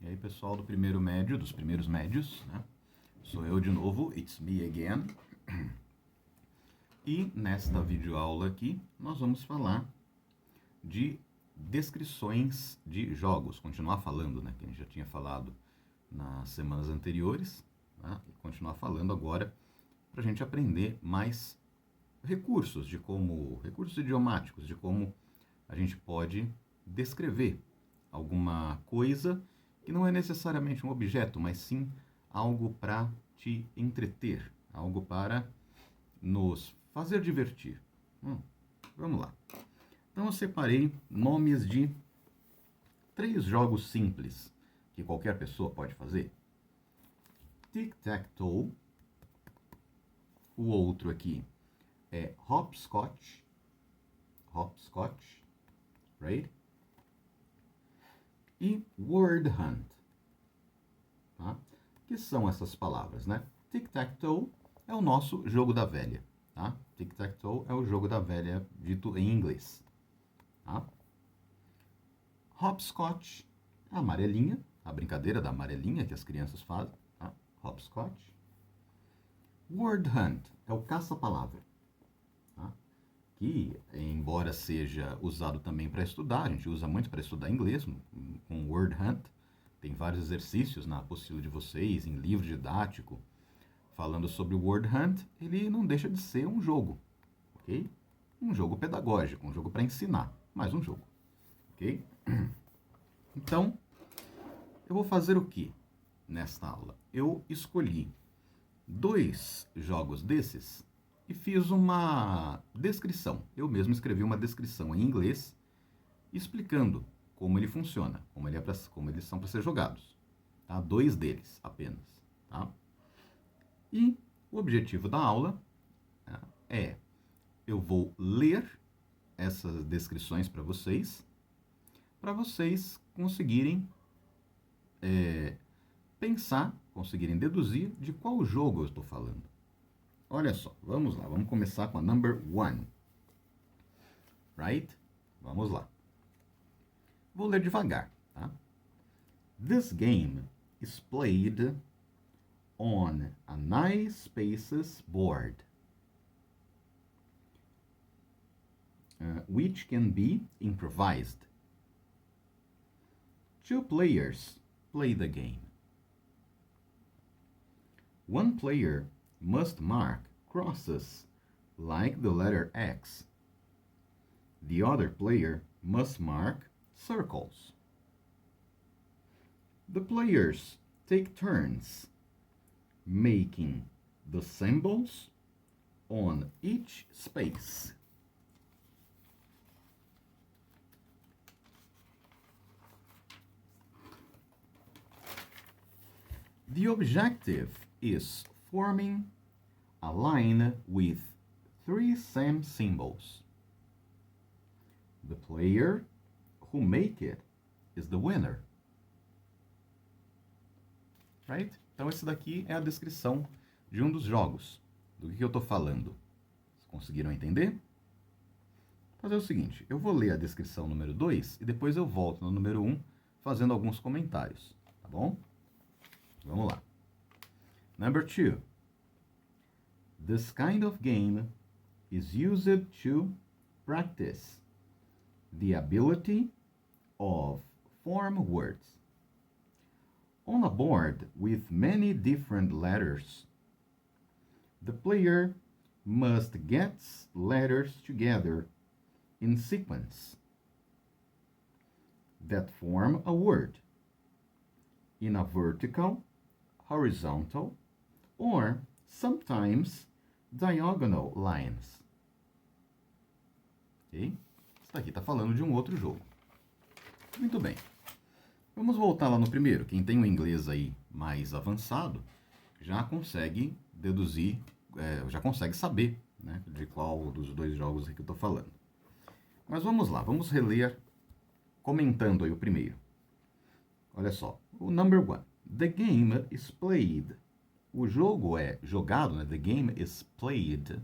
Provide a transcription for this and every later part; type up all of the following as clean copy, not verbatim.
E aí, pessoal do primeiro médio, dos primeiros médios, né? Sou eu de novo, it's me again. E nesta videoaula aqui, nós vamos falar de descrições de jogos. Continuar falando, né? Que a gente já tinha falado nas semanas anteriores, né? E continuar falando agora para a gente aprender mais recursos recursos idiomáticos, de como a gente pode descrever alguma coisa que não é necessariamente um objeto, mas sim algo para te entreter, algo para nos fazer divertir. Vamos lá. Então eu separei nomes de 3 jogos simples que qualquer pessoa pode fazer. Tic-tac-toe. O outro aqui é hopscotch. Hopscotch, right? E word hunt. Tá? Que são essas palavras, né? Tic-tac-toe é o nosso jogo da velha. Tá? Tic-tac-toe é o jogo da velha dito em inglês. Tá? Hopscotch, a amarelinha, a brincadeira da amarelinha que as crianças fazem. Tá? Hopscotch. Word hunt é o caça-palavra. Tá? Que, embora seja usado também para estudar, a gente usa muito para estudar inglês com word hunt. Tem vários exercícios na apostila de vocês, em livro didático, falando sobre o word hunt. Ele não deixa de ser um jogo, ok? Um jogo pedagógico, um jogo para ensinar, mais um jogo, ok? Então, eu vou fazer o que nesta aula? Eu escolhi 2 jogos desses e fiz uma descrição. Eu mesmo escrevi uma descrição em inglês explicando como ele funciona, como eles são para ser jogados. Tá? 2 deles apenas. Tá? E o objetivo da aula é, eu vou ler essas descrições para vocês conseguirem pensar, conseguirem deduzir de qual jogo eu estou falando. Olha só, vamos lá, vamos começar com a number 1. Right? Vamos lá. Vou ler devagar, tá? This game is played on a 9 spaces board, which can be improvised. 2 players play the game. 1 player must mark crosses like the letter X. The other player must mark circles. The players take turns making the symbols on each space. The objective is forming a line with 3 same symbols. The player who make it is the winner. Right? Então esse daqui é a descrição de um dos jogos. Do que eu estou falando? Vocês conseguiram entender? Vou fazer o seguinte, eu vou ler a descrição número 2 e depois eu volto no número 1 fazendo alguns comentários, tá bom? Vamos lá. Number 2. This kind of game is used to practice the ability of form words. On a board with many different letters, the player must get letters together in sequence that form a word in a vertical, horizontal, or sometimes diagonal lines. Ok? Isso daqui está falando de um outro jogo. Muito bem. Vamos voltar lá no primeiro. Quem tem o inglês aí mais avançado já consegue deduzir, já consegue saber, né, de qual dos 2 jogos que eu estou falando. Mas vamos lá, vamos reler comentando aí o primeiro. Olha só, o number 1. The game is played. O jogo é jogado, né? The game is played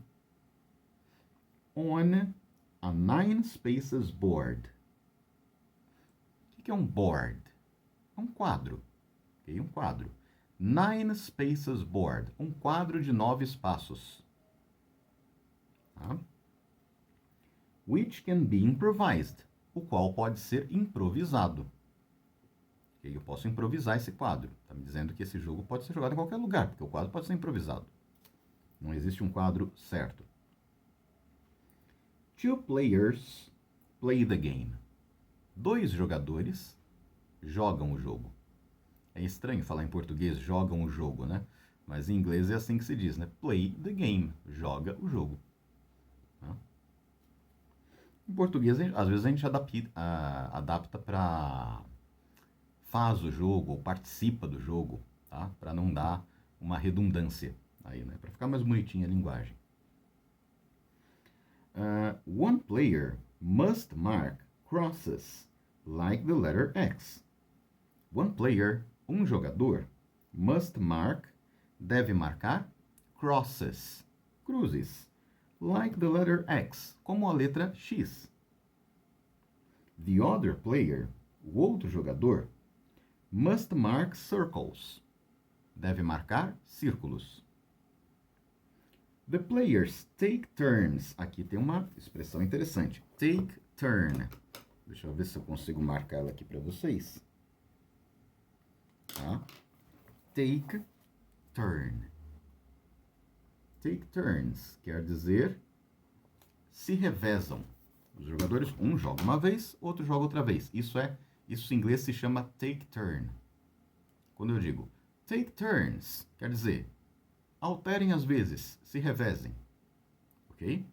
on a 9 spaces board. O que é um board? É um quadro, Okay? Um quadro. 9 spaces board. Um quadro de 9 espaços. Tá? Which can be improvised. O qual pode ser improvisado. Okay? Eu posso improvisar esse quadro. Está me dizendo que esse jogo pode ser jogado em qualquer lugar, porque o quadro pode ser improvisado. Não existe um quadro certo. 2 players play the game. 2 jogadores jogam o jogo. É estranho falar em português jogam o jogo, né? Mas em inglês é assim que se diz, né? Play the game. Joga o jogo. Tá? Em português, às vezes a gente adapta para faz o jogo ou participa do jogo, tá? Para não dar uma redundância aí, né? Para ficar mais bonitinha a linguagem. One player must mark crosses like the letter X. One player, um jogador, must mark, deve marcar, crosses, cruzes, like the letter X, como a letra X. The other player, o outro jogador, must mark circles, deve marcar círculos. The players take turns. Aqui tem uma expressão interessante. Take turn. Deixa eu ver se eu consigo marcar ela aqui para vocês. Tá? Take turn. Take turns quer dizer se revezam. Os jogadores, um joga uma vez, outro joga outra vez. Isso em inglês se chama take turn. Quando eu digo take turns, quer dizer alterem as vezes, se revezem. Ok?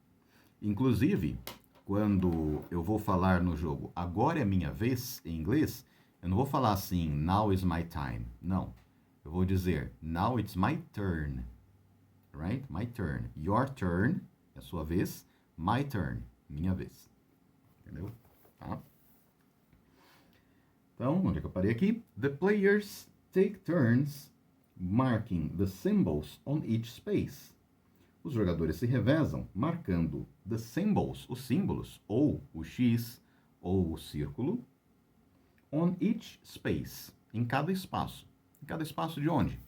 Inclusive, quando eu vou falar no jogo agora é minha vez, em inglês, eu não vou falar assim, now is my time. Não. Eu vou dizer, now it's my turn. Right? My turn. Your turn, é a sua vez. My turn, minha vez. Entendeu? Tá? Então, onde é que eu parei aqui? The players take turns marking the symbols on each space. Os jogadores se revezam marcando the symbols, os símbolos, ou o X, ou o círculo, on each space, em cada espaço. Em cada espaço de onde?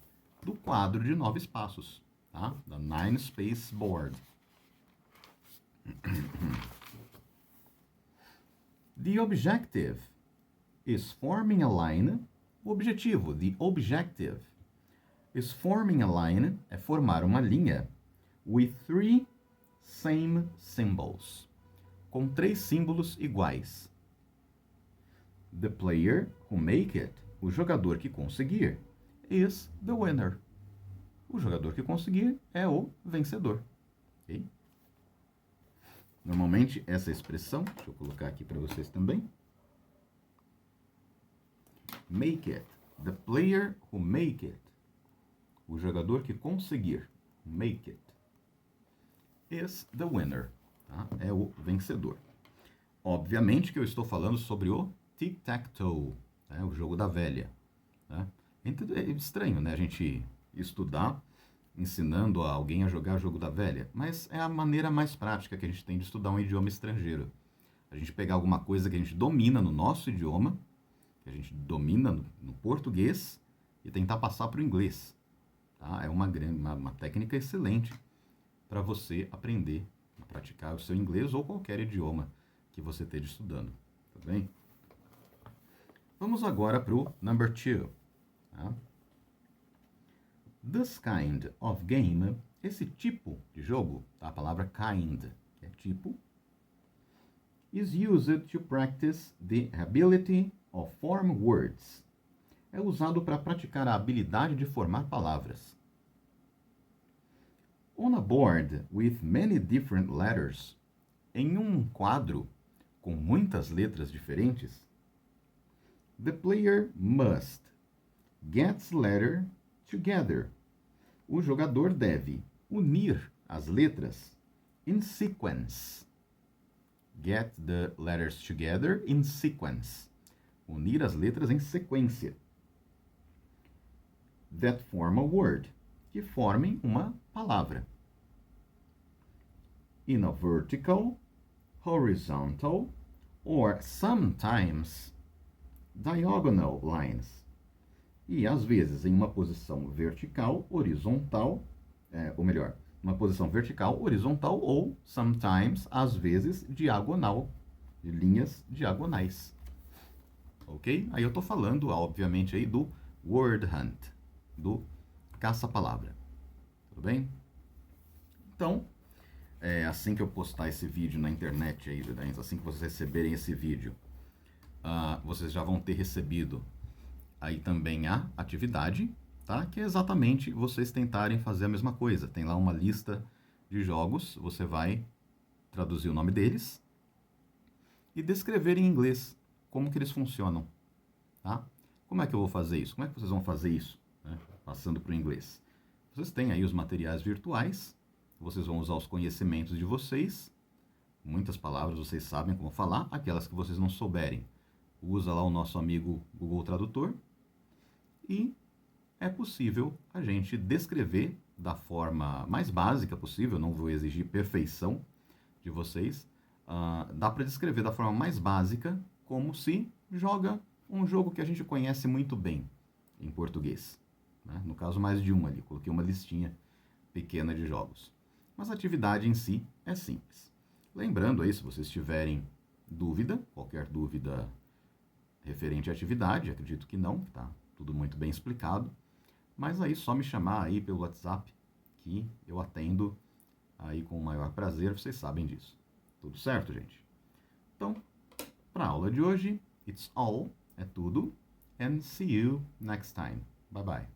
Do quadro de 9 espaços, tá? Da 9 space board. The objective is forming a line. O objetivo, the objective, is forming a line, é formar uma linha, with 3 same symbols, com 3 símbolos iguais. The player who make it, o jogador que conseguir, is the winner. O jogador que conseguir é o vencedor. Okay? Normalmente, essa expressão, deixa eu colocar aqui para vocês também. Make it. The player who make it. O jogador que conseguir. Make it. Is the winner. Tá? É o vencedor. Obviamente que eu estou falando sobre o tic-tac-toe. Né? O jogo da velha. Né? É estranho, né? A gente estudar ensinando alguém a jogar jogo da velha, mas é a maneira mais prática que a gente tem de estudar um idioma estrangeiro. A gente pegar alguma coisa que a gente domina no nosso idioma, que a gente domina no português, e tentar passar para o inglês. Tá? É uma técnica excelente para você aprender a praticar o seu inglês ou qualquer idioma que você esteja estudando. Tá bem? Vamos agora para o number 2. Tá? This kind of game, esse tipo de jogo, tá? A palavra kind, que é tipo, is used to practice the ability of form words. É usado para praticar a habilidade de formar palavras. On a board with many different letters, em um quadro com muitas letras diferentes, the player must get letter together. O jogador deve unir as letras in sequence. Get the letters together in sequence. Unir as letras em sequência. That form a word. Que formem uma palavra. In a vertical, horizontal, or sometimes diagonal lines. E às vezes em uma posição vertical, horizontal, ou melhor, uma posição vertical, horizontal ou, sometimes, às vezes, diagonal, de linhas diagonais. Ok? Aí eu estou falando, obviamente, aí do word hunt, do caça-palavra. Tudo bem? Então, assim que eu postar esse vídeo na internet, aí, assim que vocês receberem esse vídeo, vocês já vão ter recebido aí também a atividade, tá? Que é exatamente vocês tentarem fazer a mesma coisa. Tem lá uma lista de jogos, você vai traduzir o nome deles e descrever em inglês como que eles funcionam, tá? Como é que eu vou fazer isso? Como é que vocês vão fazer isso, né? Passando para o inglês. Vocês têm aí os materiais virtuais, vocês vão usar os conhecimentos de vocês, muitas palavras vocês sabem como falar, aquelas que vocês não souberem, usa lá o nosso amigo Google Tradutor e é possível a gente descrever da forma mais básica possível, não vou exigir perfeição de vocês, dá para descrever da forma mais básica como se joga um jogo que a gente conhece muito bem em português. Né? No caso, mais de um ali, coloquei uma listinha pequena de jogos. Mas a atividade em si é simples. Lembrando aí, se vocês tiverem dúvida, qualquer dúvida referente à atividade, acredito que não, está tudo muito bem explicado, mas aí só me chamar aí pelo WhatsApp que eu atendo aí com o maior prazer, vocês sabem disso. Tudo certo, gente? Então, para a aula de hoje, it's all, é tudo, and see you next time. Bye bye.